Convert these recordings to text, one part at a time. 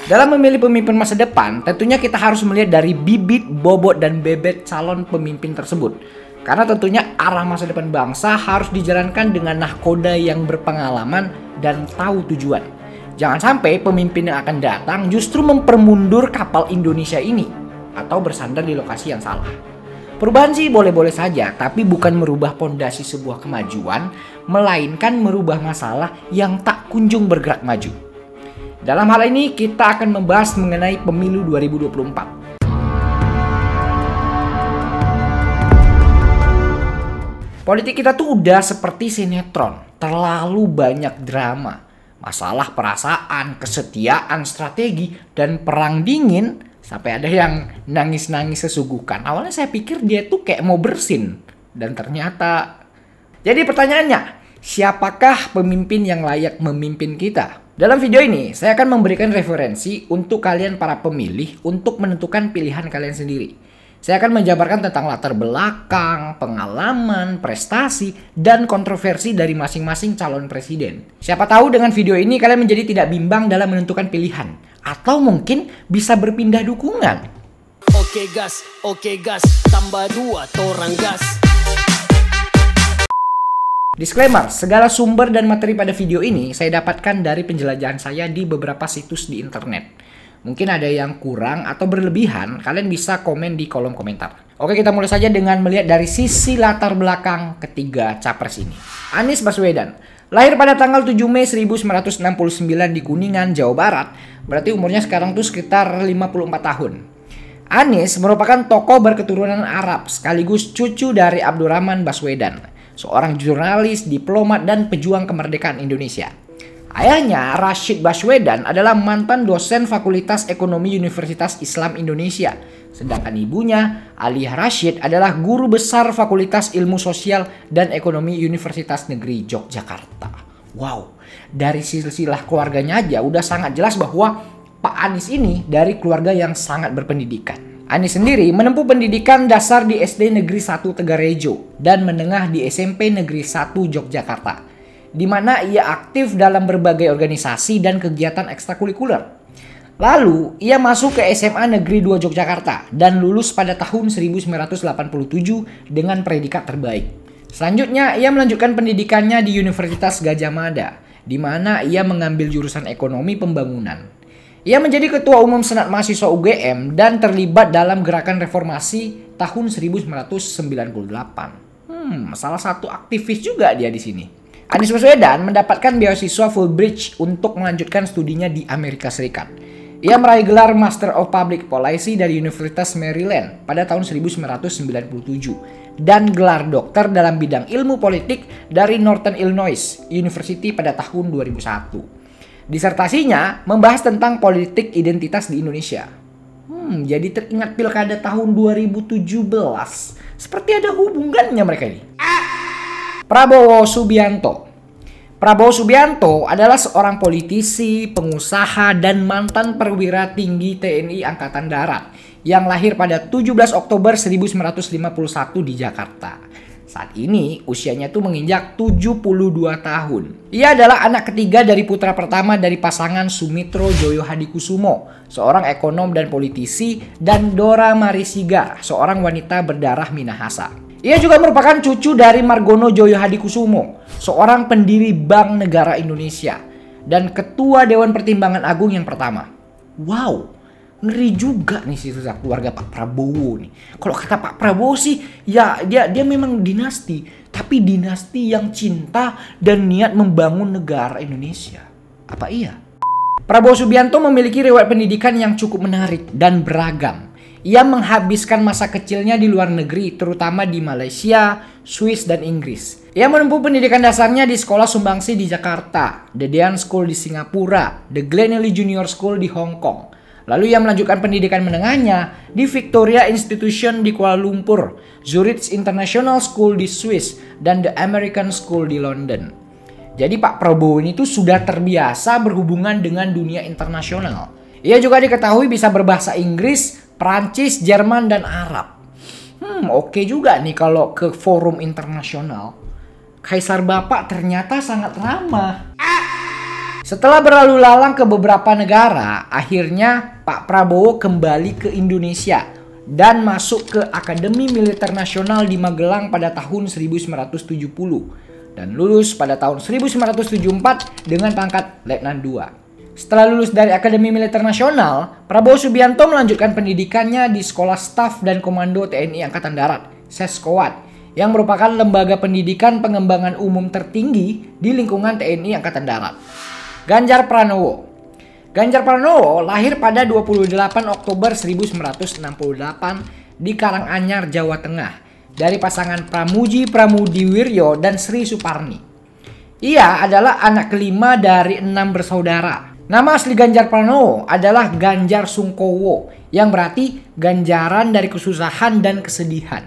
Dalam memilih pemimpin masa depan, tentunya kita harus melihat dari bibit, bobot, dan bebet calon pemimpin tersebut. Karena tentunya arah masa depan bangsa harus dijalankan dengan nahkoda yang berpengalaman dan tahu tujuan. Jangan sampai pemimpin yang akan datang justru mempermundur kapal Indonesia ini atau bersandar di lokasi yang salah. Perubahan sih boleh-boleh saja, tapi bukan merubah pondasi sebuah kemajuan, melainkan merubah masalah yang tak kunjung bergerak maju. Dalam hal ini kita akan membahas mengenai pemilu 2024. Politik kita tuh udah seperti sinetron, terlalu banyak drama, masalah perasaan, kesetiaan, strategi, dan perang dingin sampai ada yang nangis-nangis sesugukan. Awalnya saya pikir dia tuh kayak mau bersin, dan ternyata. Jadi pertanyaannya, siapakah pemimpin yang layak memimpin kita? Dalam video ini, saya akan memberikan referensi untuk kalian para pemilih untuk menentukan pilihan kalian sendiri. Saya akan menjabarkan tentang latar belakang, pengalaman, prestasi, dan kontroversi dari masing-masing calon presiden. Siapa tahu dengan video ini kalian menjadi tidak bimbang dalam menentukan pilihan. Atau mungkin bisa berpindah dukungan. Oke gas, tambah 2 torang gas. Disclaimer, segala sumber dan materi pada video ini saya dapatkan dari penjelajahan saya di beberapa situs di internet. Mungkin ada yang kurang atau berlebihan, kalian bisa komen di kolom komentar. Oke, kita mulai saja dengan melihat dari sisi latar belakang ketiga capres ini. Anies Baswedan, lahir pada tanggal 7 Mei 1969 di Kuningan, Jawa Barat. Berarti umurnya sekarang tuh sekitar 54 tahun. Anies merupakan tokoh berketurunan Arab sekaligus cucu dari Abdurrahman Baswedan, seorang jurnalis, diplomat, dan pejuang kemerdekaan Indonesia. Ayahnya, Rashid Baswedan, adalah mantan dosen Fakultas Ekonomi Universitas Islam Indonesia. Sedangkan ibunya, Aliyah Rashid, adalah guru besar Fakultas Ilmu Sosial dan Ekonomi Universitas Negeri Yogyakarta. Wow, dari silsilah keluarganya aja udah sangat jelas bahwa Pak Anies ini dari keluarga yang sangat berpendidikan. Anies sendiri menempuh pendidikan dasar di SD Negeri 1 Tegarejo dan menengah di SMP Negeri 1 Yogyakarta, di mana ia aktif dalam berbagai organisasi dan kegiatan ekstrakurikuler. Lalu, ia masuk ke SMA Negeri 2 Yogyakarta dan lulus pada tahun 1987 dengan predikat terbaik. Selanjutnya, ia melanjutkan pendidikannya di Universitas Gadjah Mada, di mana ia mengambil jurusan Ekonomi Pembangunan. Ia menjadi Ketua Umum Senat Mahasiswa UGM dan terlibat dalam gerakan reformasi tahun 1998. Salah satu aktivis juga dia di sini. Anies Baswedan mendapatkan beasiswa Fulbright untuk melanjutkan studinya di Amerika Serikat. Ia meraih gelar Master of Public Policy dari Universitas Maryland pada tahun 1997 dan gelar dokter dalam bidang ilmu politik dari Northern Illinois University pada tahun 2001. Disertasinya membahas tentang politik identitas di Indonesia. Jadi teringat pilkada tahun 2017. Seperti ada hubungannya mereka ini. Prabowo Subianto. Prabowo Subianto adalah seorang politisi, pengusaha, dan mantan perwira tinggi TNI Angkatan Darat yang lahir pada 17 Oktober 1951 di Jakarta. Saat ini usianya tuh menginjak 72 tahun. Ia adalah anak ketiga dari putra pertama dari pasangan Sumitro Joyo Hadikusumo, seorang ekonom dan politisi, dan Dora Marisigar, seorang wanita berdarah Minahasa. Ia juga merupakan cucu dari Margono Joyo Hadikusumo, seorang pendiri Bank Negara Indonesia, dan Ketua Dewan Pertimbangan Agung yang pertama. Wow, ngeri juga nih sisa keluarga Pak Prabowo nih. Kalau kata Pak Prabowo sih, ya dia memang dinasti, tapi dinasti yang cinta dan niat membangun negara Indonesia. Apa iya? Prabowo Subianto memiliki riwayat pendidikan yang cukup menarik dan beragam. Ia menghabiskan masa kecilnya di luar negeri, terutama di Malaysia, Swiss, dan Inggris. Ia menempuh pendidikan dasarnya di Sekolah Sumbangsi di Jakarta, The Dean School di Singapura, The Glenelg Junior School di Hong Kong. Lalu ia melanjutkan pendidikan menengahnya di Victoria Institution di Kuala Lumpur, Zurich International School di Swiss, dan The American School di London. Jadi Pak Prabowo ini tuh sudah terbiasa berhubungan dengan dunia internasional. Ia juga diketahui bisa berbahasa Inggris, Prancis, Jerman, dan Arab. Oke juga nih kalau ke forum internasional. Kaisar Bapak ternyata sangat ramah. Setelah berlalu lalang ke beberapa negara, akhirnya Pak Prabowo kembali ke Indonesia dan masuk ke Akademi Militer Nasional di Magelang pada tahun 1970 dan lulus pada tahun 1974 dengan pangkat Letnan II. Setelah lulus dari Akademi Militer Nasional, Prabowo Subianto melanjutkan pendidikannya di Sekolah Staf dan Komando TNI Angkatan Darat, Seskoat, yang merupakan lembaga pendidikan pengembangan umum tertinggi di lingkungan TNI Angkatan Darat. Ganjar Pranowo. Ganjar Pranowo lahir pada 28 Oktober 1968 di Karanganyar, Jawa Tengah dari pasangan Pramuji Pramudiwiryo dan Sri Suparni. Ia adalah anak kelima dari 6 bersaudara. Nama asli Ganjar Pranowo adalah Ganjar Sungkowo yang berarti ganjaran dari kesusahan dan kesedihan.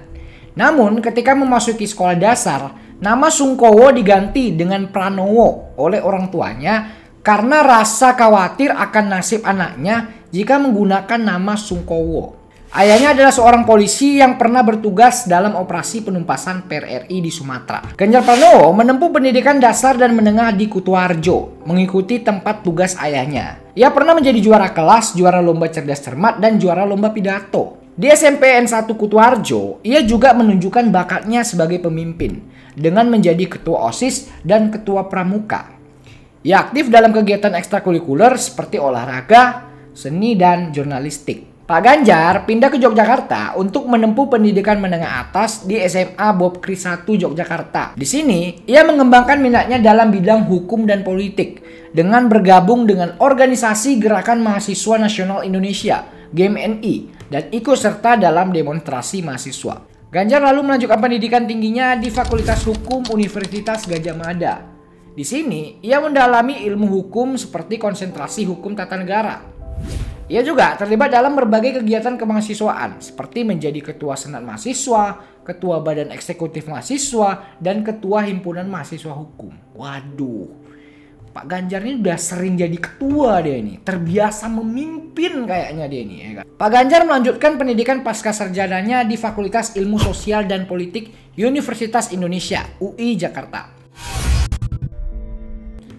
Namun ketika memasuki sekolah dasar, nama Sungkowo diganti dengan Pranowo oleh orang tuanya karena rasa khawatir akan nasib anaknya jika menggunakan nama Sungkowo. Ayahnya adalah seorang polisi yang pernah bertugas dalam operasi penumpasan PRRI di Sumatera. Ganjar Pranowo menempuh pendidikan dasar dan menengah di Kutoarjo, mengikuti tempat tugas ayahnya. Ia pernah menjadi juara kelas, juara lomba cerdas cermat, dan juara lomba pidato. Di SMPN 1 Kutoarjo, ia juga menunjukkan bakatnya sebagai pemimpin dengan menjadi ketua OSIS dan ketua pramuka. Ia aktif dalam kegiatan ekstrakurikuler seperti olahraga, seni, dan jurnalistik. Pak Ganjar pindah ke Yogyakarta untuk menempuh pendidikan menengah atas di SMA Bob Kris 1 Yogyakarta. Di sini, ia mengembangkan minatnya dalam bidang hukum dan politik dengan bergabung dengan Organisasi Gerakan Mahasiswa Nasional Indonesia, GMNI, dan ikut serta dalam demonstrasi mahasiswa. Ganjar lalu melanjutkan pendidikan tingginya di Fakultas Hukum Universitas Gadjah Mada. Di sini, ia mendalami ilmu hukum seperti konsentrasi hukum tata negara. Ia juga terlibat dalam berbagai kegiatan kemahasiswaan seperti menjadi ketua senat mahasiswa, ketua badan eksekutif mahasiswa, dan ketua himpunan mahasiswa hukum. Waduh, Pak Ganjar ini udah sering jadi ketua dia ini, terbiasa memimpin kayaknya dia ini. Ya kan? Pak Ganjar melanjutkan pendidikan pasca sarjananya di Fakultas Ilmu Sosial dan Politik Universitas Indonesia, UI Jakarta.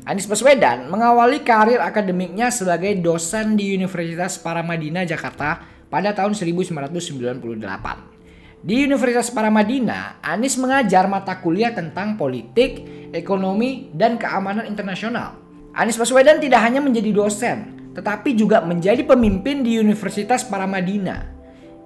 Anies Baswedan mengawali karir akademiknya sebagai dosen di Universitas Paramadina Jakarta pada tahun 1998. Di Universitas Paramadina, Anies mengajar mata kuliah tentang politik, ekonomi, dan keamanan internasional. Anies Baswedan tidak hanya menjadi dosen, tetapi juga menjadi pemimpin di Universitas Paramadina.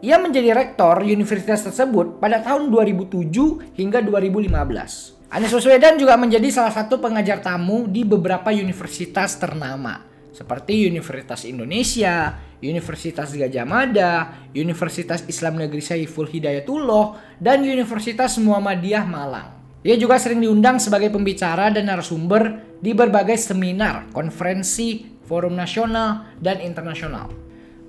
Ia menjadi rektor universitas tersebut pada tahun 2007 hingga 2015. Anies Baswedan juga menjadi salah satu pengajar tamu di beberapa universitas ternama seperti Universitas Indonesia, Universitas Gadjah Mada, Universitas Islam Negeri Saiful Hidayatullah, dan Universitas Muhammadiyah Malang. Ia juga sering diundang sebagai pembicara dan narasumber di berbagai seminar, konferensi, forum nasional, dan internasional.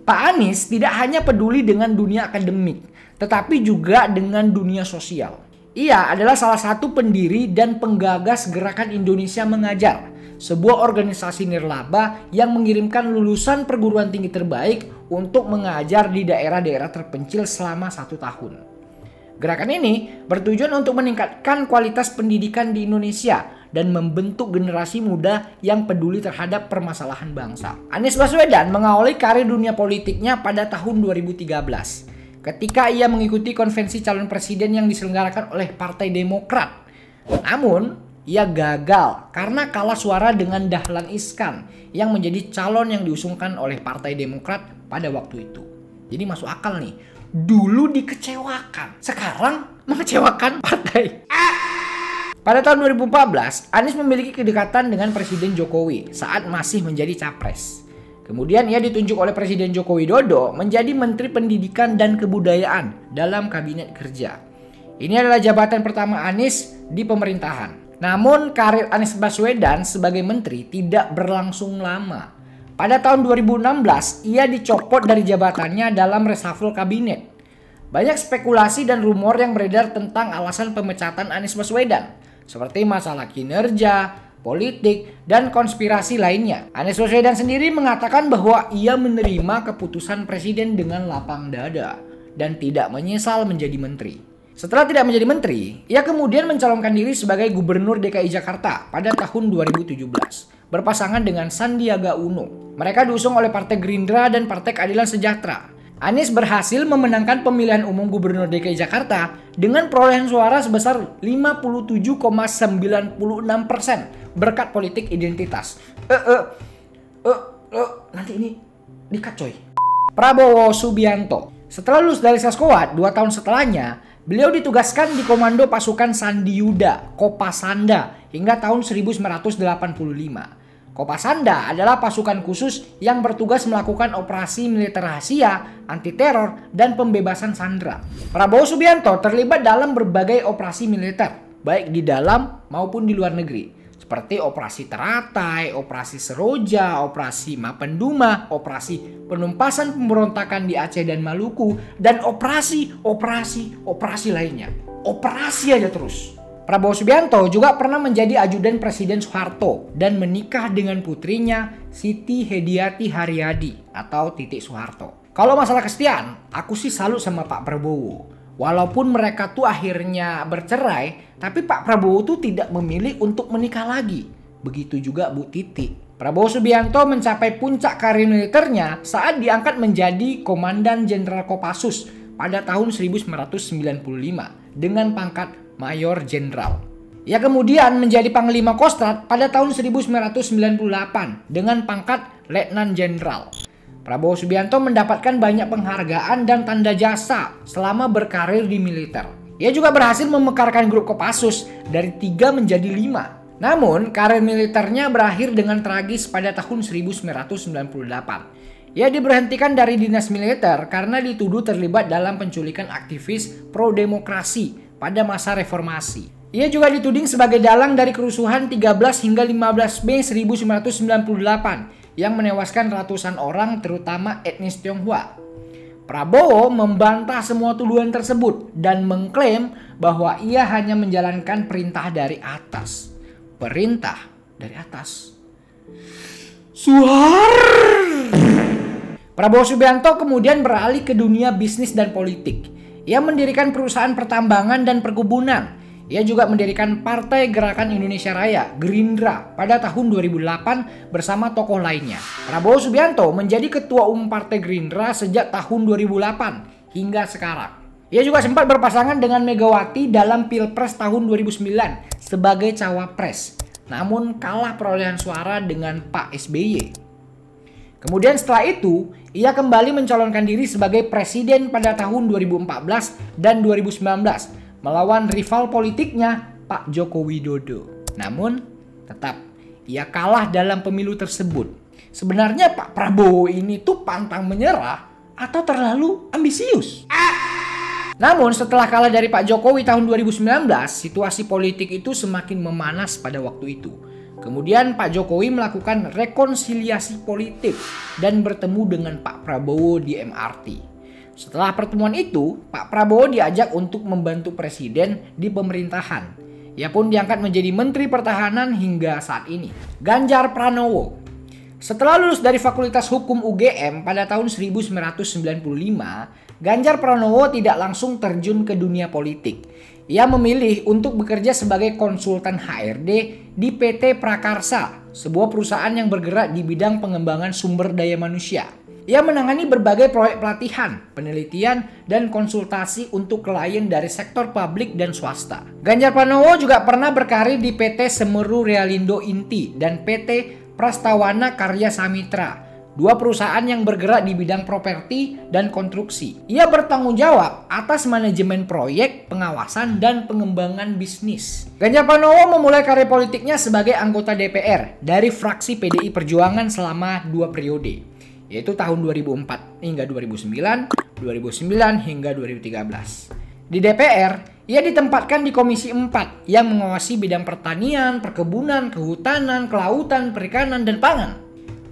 Pak Anies tidak hanya peduli dengan dunia akademik, tetapi juga dengan dunia sosial. Ia adalah salah satu pendiri dan penggagas Gerakan Indonesia Mengajar, sebuah organisasi nirlaba yang mengirimkan lulusan perguruan tinggi terbaik untuk mengajar di daerah-daerah terpencil selama 1 tahun. Gerakan ini bertujuan untuk meningkatkan kualitas pendidikan di Indonesia dan membentuk generasi muda yang peduli terhadap permasalahan bangsa. Anies Baswedan mengawali karir dunia politiknya pada tahun 2013. Ketika ia mengikuti konvensi calon presiden yang diselenggarakan oleh Partai Demokrat. Namun, ia gagal karena kalah suara dengan Dahlan Iskan yang menjadi calon yang diusungkan oleh Partai Demokrat pada waktu itu. Jadi masuk akal nih, dulu dikecewakan, sekarang mengecewakan partai. Pada tahun 2014, Anies memiliki kedekatan dengan Presiden Jokowi saat masih menjadi capres. Kemudian ia ditunjuk oleh Presiden Joko Widodo menjadi Menteri Pendidikan dan Kebudayaan dalam Kabinet Kerja. Ini adalah jabatan pertama Anies di pemerintahan. Namun karir Anies Baswedan sebagai menteri tidak berlangsung lama. Pada tahun 2016 ia dicopot dari jabatannya dalam reshuffle kabinet. Banyak spekulasi dan rumor yang beredar tentang alasan pemecatan Anies Baswedan, seperti masalah kinerja, politik, dan konspirasi lainnya. Anies Baswedan sendiri mengatakan bahwa ia menerima keputusan presiden dengan lapang dada dan tidak menyesal menjadi menteri. Setelah tidak menjadi menteri, ia kemudian mencalonkan diri sebagai Gubernur DKI Jakarta pada tahun 2017, berpasangan dengan Sandiaga Uno. Mereka diusung oleh Partai Gerindra dan Partai Keadilan Sejahtera. Anies berhasil memenangkan pemilihan umum Gubernur DKI Jakarta dengan perolehan suara sebesar 57,96% berkat politik identitas. Nanti ini di-cut coy. Prabowo Subianto. Setelah lulus dari Seskoad, 2 tahun setelahnya, beliau ditugaskan di Komando Pasukan Sandi Yuda, Kopasanda, hingga tahun 1985. Kopasanda adalah pasukan khusus yang bertugas melakukan operasi militer rahasia, anti-teror, dan pembebasan sandera. Prabowo Subianto terlibat dalam berbagai operasi militer, baik di dalam maupun di luar negeri. Seperti operasi Teratai, operasi Seroja, operasi Mapenduma, operasi penumpasan pemberontakan di Aceh dan Maluku, dan operasi lainnya. Operasi aja terus. Prabowo Subianto juga pernah menjadi ajudan Presiden Soeharto dan menikah dengan putrinya Siti Hediati Haryadi atau Titik Soeharto. Kalau masalah kesetiaan, aku sih salut sama Pak Prabowo. Walaupun mereka tuh akhirnya bercerai, tapi Pak Prabowo tuh tidak memilih untuk menikah lagi. Begitu juga Bu Titi. Prabowo Subianto mencapai puncak karir militernya saat diangkat menjadi Komandan Jenderal Kopassus pada tahun 1995 dengan pangkat Mayor Jenderal. Ia kemudian menjadi Panglima Kostrad pada tahun 1998 dengan pangkat Letnan Jenderal. Prabowo Subianto mendapatkan banyak penghargaan dan tanda jasa selama berkarir di militer. Ia juga berhasil memekarkan grup Kopassus dari 3 menjadi 5. Namun, karir militernya berakhir dengan tragis pada tahun 1998. Ia diberhentikan dari dinas militer karena dituduh terlibat dalam penculikan aktivis pro-demokrasi pada masa reformasi. Ia juga dituding sebagai dalang dari kerusuhan 13 hingga 15 Mei 1998 yang menewaskan ratusan orang terutama etnis Tionghoa. Prabowo membantah semua tuduhan tersebut dan mengklaim bahwa ia hanya menjalankan perintah dari atas. Perintah dari atas. Suar. Prabowo Subianto kemudian beralih ke dunia bisnis dan politik. Ia mendirikan perusahaan pertambangan dan perkebunan. Ia juga mendirikan Partai Gerakan Indonesia Raya, Gerindra, pada tahun 2008 bersama tokoh lainnya. Prabowo Subianto menjadi Ketua Umum Partai Gerindra sejak tahun 2008 hingga sekarang. Ia juga sempat berpasangan dengan Megawati dalam Pilpres tahun 2009 sebagai cawapres, namun kalah perolehan suara dengan Pak SBY. Kemudian setelah itu, ia kembali mencalonkan diri sebagai presiden pada tahun 2014 dan 2019. Melawan rival politiknya Pak Joko Widodo. Namun tetap ia kalah dalam pemilu tersebut. Sebenarnya Pak Prabowo ini tuh pantang menyerah atau terlalu ambisius. Namun setelah kalah dari Pak Jokowi tahun 2019, situasi politik itu semakin memanas pada waktu itu. Kemudian Pak Jokowi melakukan rekonsiliasi politik dan bertemu dengan Pak Prabowo di MRT. Setelah pertemuan itu, Pak Prabowo diajak untuk membantu presiden di pemerintahan. Ia pun diangkat menjadi Menteri Pertahanan hingga saat ini. Ganjar Pranowo. Setelah lulus dari Fakultas Hukum UGM pada tahun 1995, Ganjar Pranowo tidak langsung terjun ke dunia politik. Ia memilih untuk bekerja sebagai konsultan HRD di PT Prakarsa, sebuah perusahaan yang bergerak di bidang pengembangan sumber daya manusia. Ia menangani berbagai proyek pelatihan, penelitian, dan konsultasi untuk klien dari sektor publik dan swasta. Ganjar Pranowo juga pernah berkarir di PT Semeru Realindo Inti dan PT Prastawana Karya Samitra, dua perusahaan yang bergerak di bidang properti dan konstruksi. Ia bertanggung jawab atas manajemen proyek, pengawasan, dan pengembangan bisnis. Ganjar Pranowo memulai karir politiknya sebagai anggota DPR dari fraksi PDI Perjuangan selama 2 periode, yaitu tahun 2004 hingga 2009, 2009 hingga 2013. Di DPR, ia ditempatkan di Komisi 4 yang mengawasi bidang pertanian, perkebunan, kehutanan, kelautan, perikanan, dan pangan.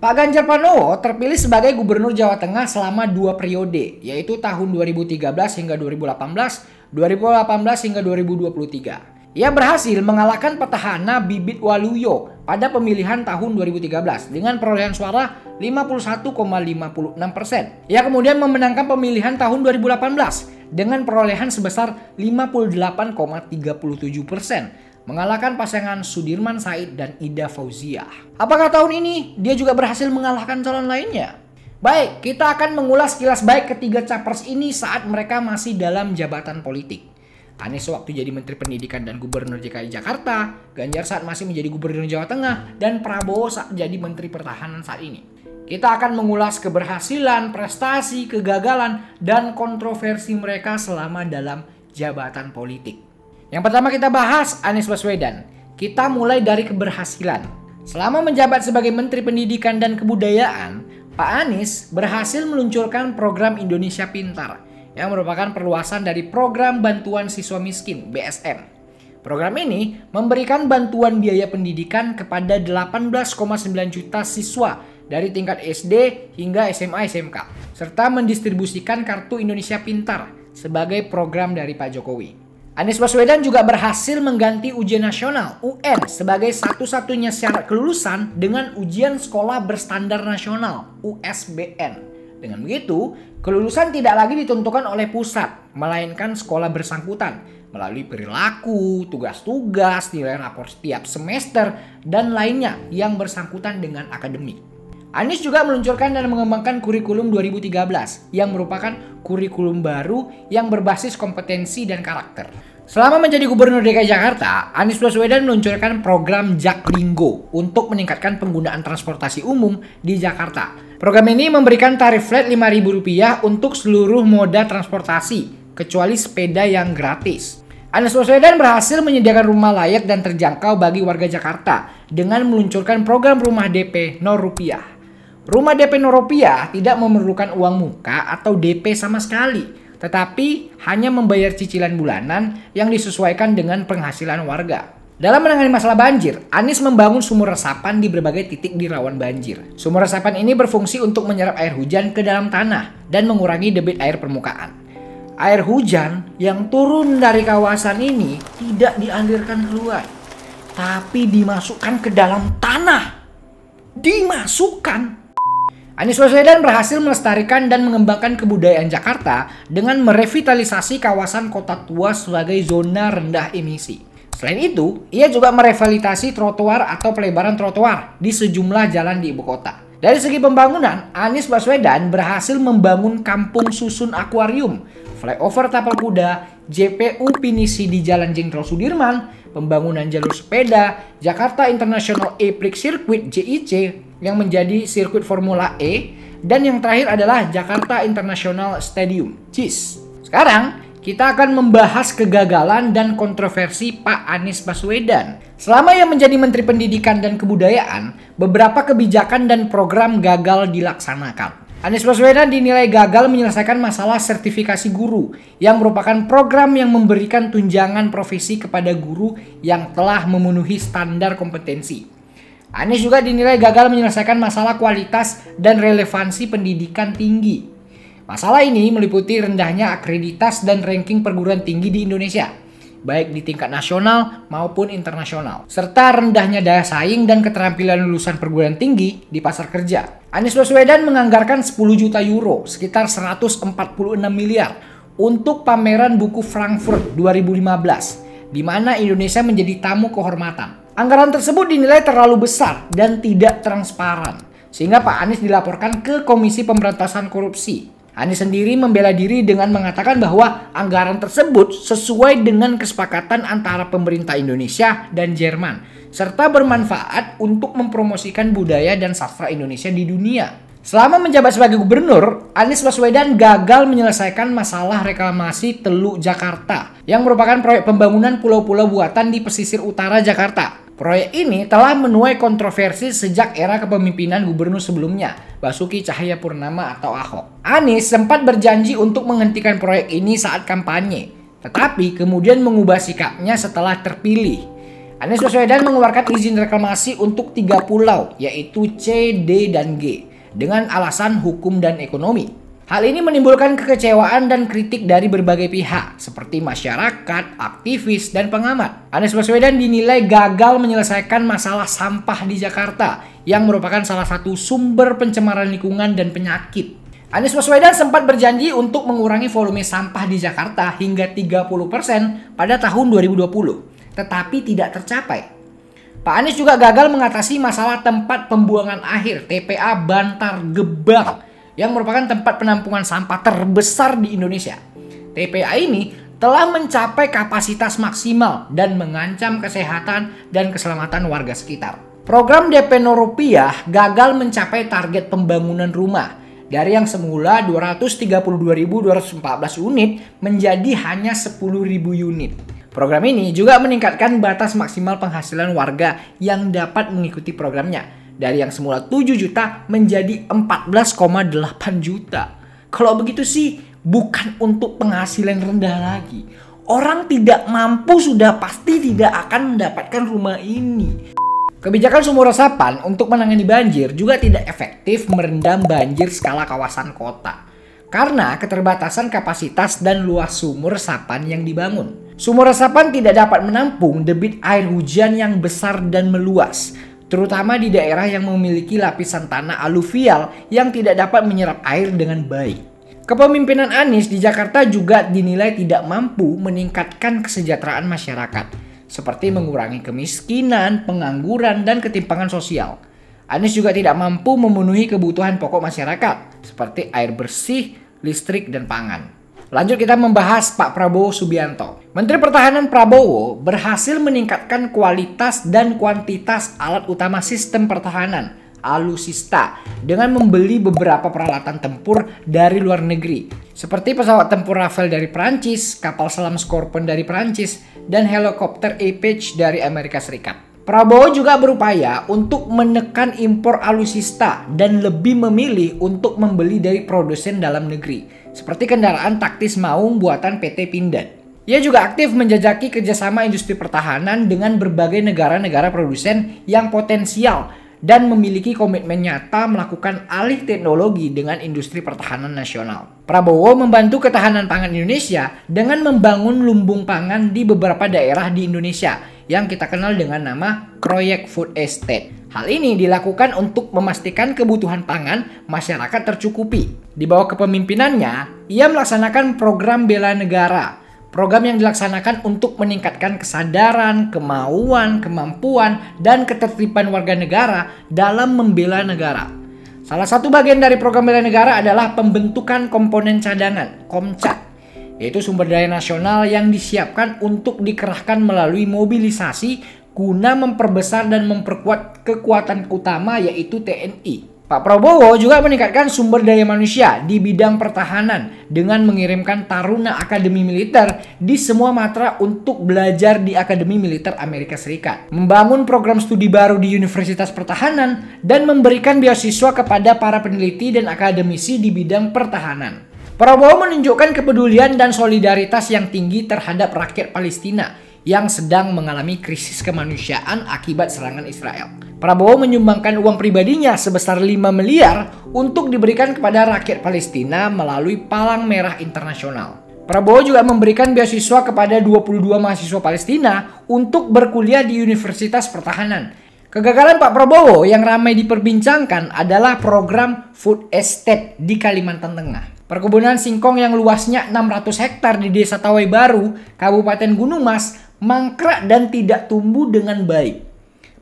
Pak Ganjar Pranowo terpilih sebagai Gubernur Jawa Tengah selama 2 periode, yaitu tahun 2013 hingga 2018, 2018 hingga 2023. Ia berhasil mengalahkan petahana Bibit Waluyo pada pemilihan tahun 2013 dengan perolehan suara 51,56%. Ia kemudian memenangkan pemilihan tahun 2018 dengan perolehan sebesar 58,37%, mengalahkan pasangan Sudirman Said dan Ida Fauziah. Apakah tahun ini dia juga berhasil mengalahkan calon lainnya? Baik, kita akan mengulas kilas baik ketiga capres ini saat mereka masih dalam jabatan politik. Anies waktu jadi Menteri Pendidikan dan Gubernur DKI Jakarta, Ganjar saat masih menjadi Gubernur Jawa Tengah, dan Prabowo saat jadi Menteri Pertahanan saat ini. Kita akan mengulas keberhasilan, prestasi, kegagalan, dan kontroversi mereka selama dalam jabatan politik. Yang pertama kita bahas Anies Baswedan. Kita mulai dari keberhasilan. Selama menjabat sebagai Menteri Pendidikan dan Kebudayaan, Pak Anies berhasil meluncurkan program Indonesia Pintar, yang merupakan perluasan dari program bantuan siswa miskin BSM. Program ini memberikan bantuan biaya pendidikan kepada 18,9 juta siswa dari tingkat SD hingga SMA SMK, serta mendistribusikan kartu Indonesia Pintar sebagai program dari Pak Jokowi. Anies Baswedan juga berhasil mengganti ujian nasional UN sebagai satu-satunya syarat kelulusan dengan ujian sekolah berstandar nasional USBN. Dengan begitu, kelulusan tidak lagi ditentukan oleh pusat, melainkan sekolah bersangkutan melalui perilaku, tugas-tugas, nilai rapor setiap semester, dan lainnya yang bersangkutan dengan akademik. Anies juga meluncurkan dan mengembangkan kurikulum 2013 yang merupakan kurikulum baru yang berbasis kompetensi dan karakter. Selama menjadi Gubernur DKI Jakarta, Anies Baswedan meluncurkan program Jaklinggo untuk meningkatkan penggunaan transportasi umum di Jakarta. Program ini memberikan tarif flat Rp5.000 untuk seluruh moda transportasi, kecuali sepeda yang gratis. Anies Baswedan berhasil menyediakan rumah layak dan terjangkau bagi warga Jakarta dengan meluncurkan program rumah DP 0 rupiah. Rumah DP 0 rupiah tidak memerlukan uang muka atau DP sama sekali, tetapi hanya membayar cicilan bulanan yang disesuaikan dengan penghasilan warga. Dalam menangani masalah banjir, Anies membangun sumur resapan di berbagai titik di rawan banjir. Sumur resapan ini berfungsi untuk menyerap air hujan ke dalam tanah dan mengurangi debit air permukaan. Air hujan yang turun dari kawasan ini tidak dialirkan keluar, tapi dimasukkan ke dalam tanah. Dimasukkan. Anies Baswedan berhasil melestarikan dan mengembangkan kebudayaan Jakarta dengan merevitalisasi kawasan kota tua sebagai zona rendah emisi. Selain itu, ia juga merevitalisasi trotoar atau pelebaran trotoar di sejumlah jalan di ibu kota. Dari segi pembangunan, Anies Baswedan berhasil membangun kampung susun akuarium, flyover tapal kuda, JPU Pinisi di Jalan Jenderal Sudirman, pembangunan jalur sepeda, Jakarta International E-Prix Circuit JIC yang menjadi sirkuit Formula E, dan yang terakhir adalah Jakarta International Stadium JIS. Sekarang, kita akan membahas kegagalan dan kontroversi Pak Anies Baswedan. Selama ia menjadi Menteri Pendidikan dan Kebudayaan, beberapa kebijakan dan program gagal dilaksanakan. Anies Baswedan dinilai gagal menyelesaikan masalah sertifikasi guru, yang merupakan program yang memberikan tunjangan profesi kepada guru yang telah memenuhi standar kompetensi. Anies juga dinilai gagal menyelesaikan masalah kualitas dan relevansi pendidikan tinggi. Masalah ini meliputi rendahnya akreditas dan ranking perguruan tinggi di Indonesia, baik di tingkat nasional maupun internasional, serta rendahnya daya saing dan keterampilan lulusan perguruan tinggi di pasar kerja. Anies Baswedan menganggarkan 10 juta euro, sekitar 146 miliar, untuk pameran buku Frankfurt 2015, di mana Indonesia menjadi tamu kehormatan. Anggaran tersebut dinilai terlalu besar dan tidak transparan, sehingga Pak Anies dilaporkan ke Komisi Pemberantasan Korupsi. Anies sendiri membela diri dengan mengatakan bahwa anggaran tersebut sesuai dengan kesepakatan antara pemerintah Indonesia dan Jerman, serta bermanfaat untuk mempromosikan budaya dan sastra Indonesia di dunia. Selama menjabat sebagai gubernur, Anies Baswedan gagal menyelesaikan masalah reklamasi Teluk Jakarta, yang merupakan proyek pembangunan pulau-pulau buatan di pesisir utara Jakarta. Proyek ini telah menuai kontroversi sejak era kepemimpinan gubernur sebelumnya, Basuki Cahayapurnama atau Ahok. Anies sempat berjanji untuk menghentikan proyek ini saat kampanye, tetapi kemudian mengubah sikapnya setelah terpilih. Anies Baswedan mengeluarkan izin reklamasi untuk 3 pulau, yaitu C, D, dan G, dengan alasan hukum dan ekonomi. Hal ini menimbulkan kekecewaan dan kritik dari berbagai pihak, seperti masyarakat, aktivis, dan pengamat. Anies Baswedan dinilai gagal menyelesaikan masalah sampah di Jakarta, yang merupakan salah satu sumber pencemaran lingkungan dan penyakit. Anies Baswedan sempat berjanji untuk mengurangi volume sampah di Jakarta hingga 30% pada tahun 2020, tetapi tidak tercapai. Pak Anies juga gagal mengatasi masalah tempat pembuangan akhir TPA Bantar Gebang yang merupakan tempat penampungan sampah terbesar di Indonesia. TPA ini telah mencapai kapasitas maksimal dan mengancam kesehatan dan keselamatan warga sekitar. Program DP 0 rupiah gagal mencapai target pembangunan rumah dari yang semula 232.214 unit menjadi hanya 10.000 unit. Program ini juga meningkatkan batas maksimal penghasilan warga yang dapat mengikuti programnya dari yang semula 7 juta menjadi 14,8 juta. Kalau begitu sih bukan untuk penghasilan rendah lagi. Orang tidak mampu sudah pasti tidak akan mendapatkan rumah ini. Kebijakan sumur resapan untuk menangani banjir juga tidak efektif merendam banjir skala kawasan kota karena keterbatasan kapasitas dan luas sumur resapan yang dibangun. Sumur resapan tidak dapat menampung debit air hujan yang besar dan meluas, terutama di daerah yang memiliki lapisan tanah aluvial yang tidak dapat menyerap air dengan baik. Kepemimpinan Anies di Jakarta juga dinilai tidak mampu meningkatkan kesejahteraan masyarakat, seperti mengurangi kemiskinan, pengangguran, dan ketimpangan sosial. Anies juga tidak mampu memenuhi kebutuhan pokok masyarakat, seperti air bersih, listrik, dan pangan. Lanjut kita membahas Pak Prabowo Subianto. Menteri Pertahanan Prabowo berhasil meningkatkan kualitas dan kuantitas alat utama sistem pertahanan, alutsista, dengan membeli beberapa peralatan tempur dari luar negeri, seperti pesawat tempur Rafale dari Prancis, kapal selam Scorpion dari Prancis, dan helikopter Apache dari Amerika Serikat. Prabowo juga berupaya untuk menekan impor alutsista dan lebih memilih untuk membeli dari produsen dalam negeri, seperti kendaraan taktis maung buatan PT Pindad. Ia juga aktif menjajaki kerjasama industri pertahanan dengan berbagai negara-negara produsen yang potensial dan memiliki komitmen nyata melakukan alih teknologi dengan industri pertahanan nasional. Prabowo membantu ketahanan pangan Indonesia dengan membangun lumbung pangan di beberapa daerah di Indonesia yang kita kenal dengan nama proyek food estate. Hal ini dilakukan untuk memastikan kebutuhan pangan masyarakat tercukupi. Di bawah kepemimpinannya, ia melaksanakan program bela negara. Program yang dilaksanakan untuk meningkatkan kesadaran, kemauan, kemampuan, dan ketertiban warga negara dalam membela negara. Salah satu bagian dari program bela negara adalah pembentukan komponen cadangan, KOMCAT, yaitu sumber daya nasional yang disiapkan untuk dikerahkan melalui mobilisasi guna memperbesar dan memperkuat kekuatan utama yaitu TNI. Pak Prabowo juga meningkatkan sumber daya manusia di bidang pertahanan dengan mengirimkan taruna Akademi Militer di semua matra untuk belajar di Akademi Militer Amerika Serikat, membangun program studi baru di Universitas Pertahanan, dan memberikan beasiswa kepada para peneliti dan akademisi di bidang pertahanan. Prabowo menunjukkan kepedulian dan solidaritas yang tinggi terhadap rakyat Palestina yang sedang mengalami krisis kemanusiaan akibat serangan Israel. Prabowo menyumbangkan uang pribadinya sebesar 5 miliar untuk diberikan kepada rakyat Palestina melalui Palang Merah Internasional. Prabowo juga memberikan beasiswa kepada 22 mahasiswa Palestina untuk berkuliah di Universitas Pertahanan. Kegagalan Pak Prabowo yang ramai diperbincangkan adalah program food estate di Kalimantan Tengah. Perkebunan singkong yang luasnya 600 hektar di Desa Tawai Baru, Kabupaten Gunung Mas, mangkrak dan tidak tumbuh dengan baik.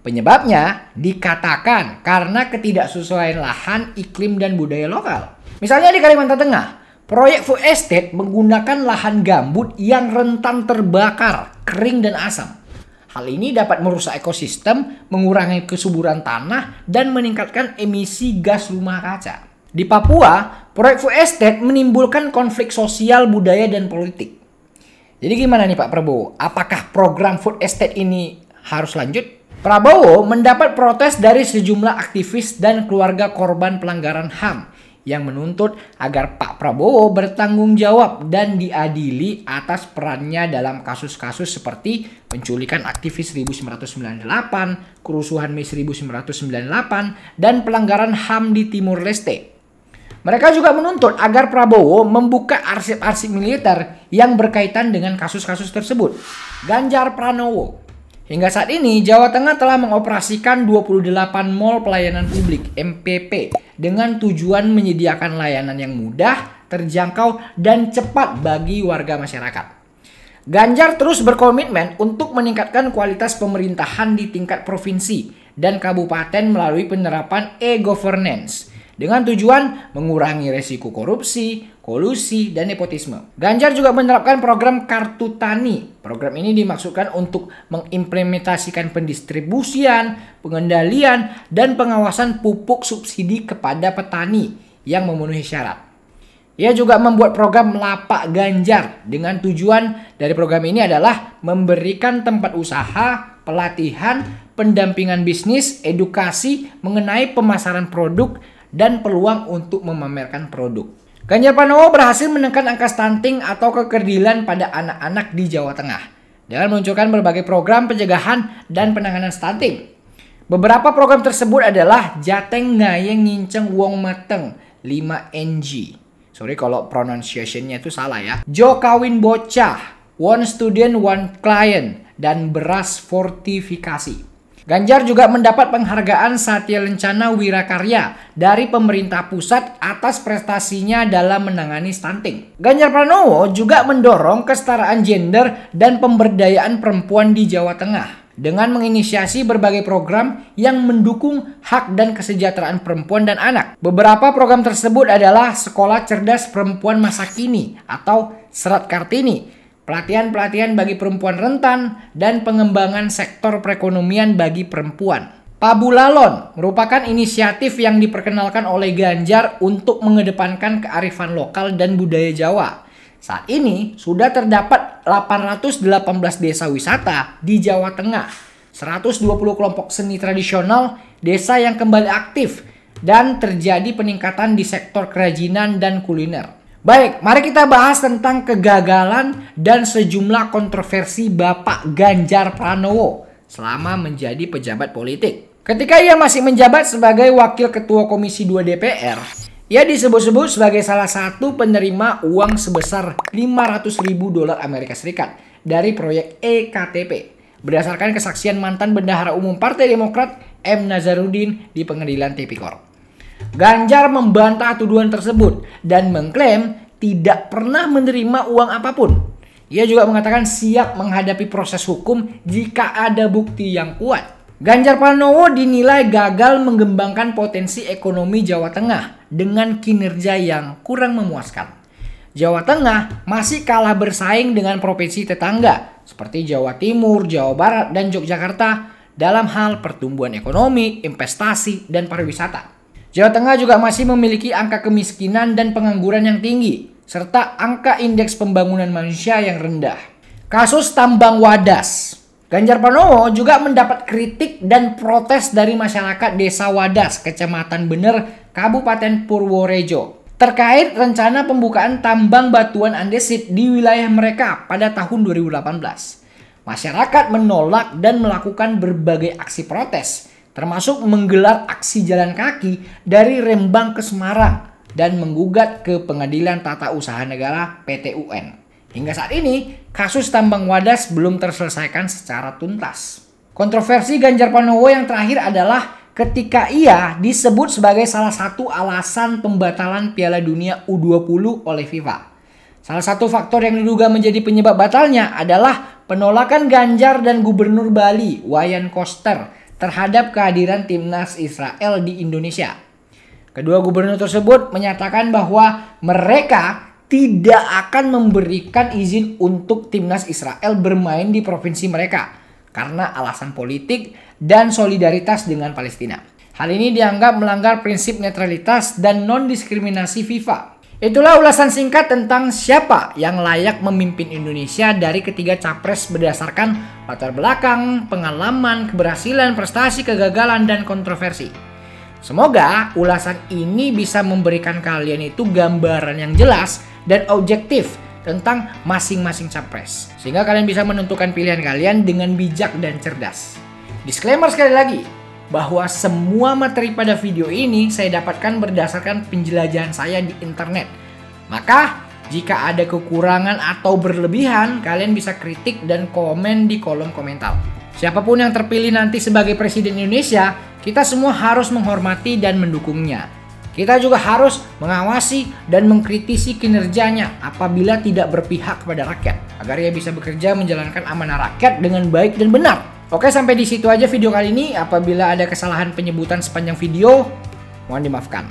Penyebabnya dikatakan karena ketidaksesuaian lahan, iklim, dan budaya lokal. Misalnya di Kalimantan Tengah, proyek food estate menggunakan lahan gambut yang rentan terbakar, kering, dan asam. Hal ini dapat merusak ekosistem, mengurangi kesuburan tanah, dan meningkatkan emisi gas rumah kaca. Di Papua, proyek food estate menimbulkan konflik sosial, budaya, dan politik. Jadi gimana nih Pak Prabowo? Apakah program food estate ini harus lanjut? Prabowo mendapat protes dari sejumlah aktivis dan keluarga korban pelanggaran HAM yang menuntut agar Pak Prabowo bertanggung jawab dan diadili atas perannya dalam kasus-kasus seperti penculikan aktivis 1998, kerusuhan Mei 1998, dan pelanggaran HAM di Timur Leste. Mereka juga menuntut agar Prabowo membuka arsip-arsip militer yang berkaitan dengan kasus-kasus tersebut. Ganjar Pranowo. Hingga saat ini, Jawa Tengah telah mengoperasikan 28 Mall Pelayanan Publik (MPP) dengan tujuan menyediakan layanan yang mudah, terjangkau, dan cepat bagi warga masyarakat. Ganjar terus berkomitmen untuk meningkatkan kualitas pemerintahan di tingkat provinsi dan kabupaten melalui penerapan e-governance dengan tujuan mengurangi resiko korupsi, kolusi, dan nepotisme. Ganjar juga menerapkan program Kartu Tani. Program ini dimaksudkan untuk mengimplementasikan pendistribusian, pengendalian, dan pengawasan pupuk subsidi kepada petani yang memenuhi syarat. Ia juga membuat program Lapak Ganjar dengan tujuan dari program ini adalah memberikan tempat usaha, pelatihan, pendampingan bisnis, edukasi mengenai pemasaran produk, dan peluang untuk memamerkan produk. Ganjar Pranowo berhasil menekan angka stunting atau kekerdilan pada anak-anak di Jawa Tengah dengan meluncurkan berbagai program pencegahan dan penanganan stunting. Beberapa program tersebut adalah Jateng Ngayeng Nginceng Wong Mateng 5NG. Sorry kalau pronunciation-nya itu salah ya. Jo Kawin Bocah, One Student One Client, dan beras fortifikasi. Ganjar juga mendapat penghargaan Satya Lencana Wirakarya dari pemerintah pusat atas prestasinya dalam menangani stunting. Ganjar Pranowo juga mendorong kesetaraan gender dan pemberdayaan perempuan di Jawa Tengah dengan menginisiasi berbagai program yang mendukung hak dan kesejahteraan perempuan dan anak. Beberapa program tersebut adalah Sekolah Cerdas Perempuan Masa Kini atau Serat Kartini, pelatihan-pelatihan bagi perempuan rentan, dan pengembangan sektor perekonomian bagi perempuan. Pabulalon merupakan inisiatif yang diperkenalkan oleh Ganjar untuk mengedepankan kearifan lokal dan budaya Jawa. Saat ini sudah terdapat 818 desa wisata di Jawa Tengah, 120 kelompok seni tradisional, desa yang kembali aktif, dan terjadi peningkatan di sektor kerajinan dan kuliner. Baik, mari kita bahas tentang kegagalan dan sejumlah kontroversi Bapak Ganjar Pranowo selama menjadi pejabat politik. Ketika ia masih menjabat sebagai Wakil Ketua Komisi 2 DPR, ia disebut-sebut sebagai salah satu penerima uang sebesar $500.000 Amerika Serikat dari proyek EKTP berdasarkan kesaksian mantan Bendahara Umum Partai Demokrat M. Nazarudin di Pengadilan Tipikor. Ganjar membantah tuduhan tersebut dan mengklaim tidak pernah menerima uang apapun. Ia juga mengatakan siap menghadapi proses hukum jika ada bukti yang kuat. Ganjar Pranowo dinilai gagal mengembangkan potensi ekonomi Jawa Tengah dengan kinerja yang kurang memuaskan. Jawa Tengah masih kalah bersaing dengan provinsi tetangga seperti Jawa Timur, Jawa Barat, dan Yogyakarta dalam hal pertumbuhan ekonomi, investasi, dan pariwisata. Jawa Tengah juga masih memiliki angka kemiskinan dan pengangguran yang tinggi, serta angka indeks pembangunan manusia yang rendah. Kasus tambang Wadas. Ganjar Pranowo juga mendapat kritik dan protes dari masyarakat Desa Wadas, Kecamatan Bener, Kabupaten Purworejo, terkait rencana pembukaan tambang batuan andesit di wilayah mereka pada tahun 2018. Masyarakat menolak dan melakukan berbagai aksi protes, termasuk menggelar aksi jalan kaki dari Rembang ke Semarang dan menggugat ke Pengadilan Tata Usaha Negara PT UN. Hingga saat ini, kasus tambang Wadas belum terselesaikan secara tuntas. Kontroversi Ganjar Pranowo yang terakhir adalah ketika ia disebut sebagai salah satu alasan pembatalan Piala Dunia U20 oleh FIFA. Salah satu faktor yang diduga menjadi penyebab batalnya adalah penolakan Ganjar dan Gubernur Bali, Wayan Koster, terhadap kehadiran timnas Israel di Indonesia. Kedua gubernur tersebut menyatakan bahwa mereka tidak akan memberikan izin untuk timnas Israel bermain di provinsi mereka karena alasan politik dan solidaritas dengan Palestina. Hal ini dianggap melanggar prinsip netralitas dan non-diskriminasi FIFA. Itulah ulasan singkat tentang siapa yang layak memimpin Indonesia dari ketiga capres berdasarkan latar belakang, pengalaman, keberhasilan, prestasi, kegagalan, dan kontroversi. Semoga ulasan ini bisa memberikan kalian itu gambaran yang jelas dan objektif tentang masing-masing capres, sehingga kalian bisa menentukan pilihan kalian dengan bijak dan cerdas. Disclaimer sekali lagi, bahwa semua materi pada video ini saya dapatkan berdasarkan penjelajahan saya di internet. Maka, jika ada kekurangan atau berlebihan, kalian bisa kritik dan komen di kolom komentar. Siapapun yang terpilih nanti sebagai Presiden Indonesia, kita semua harus menghormati dan mendukungnya. Kita juga harus mengawasi dan mengkritisi kinerjanya apabila tidak berpihak kepada rakyat, agar ia bisa bekerja menjalankan amanah rakyat dengan baik dan benar. Oke, sampai di situ aja video kali ini. Apabila ada kesalahan penyebutan sepanjang video, mohon dimaafkan.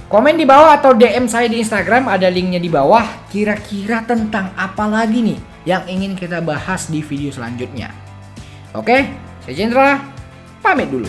Komen di bawah atau DM saya di Instagram, ada linknya di bawah. Kira-kira tentang apa lagi nih yang ingin kita bahas di video selanjutnya. Oke, saya Jendra, pamit dulu.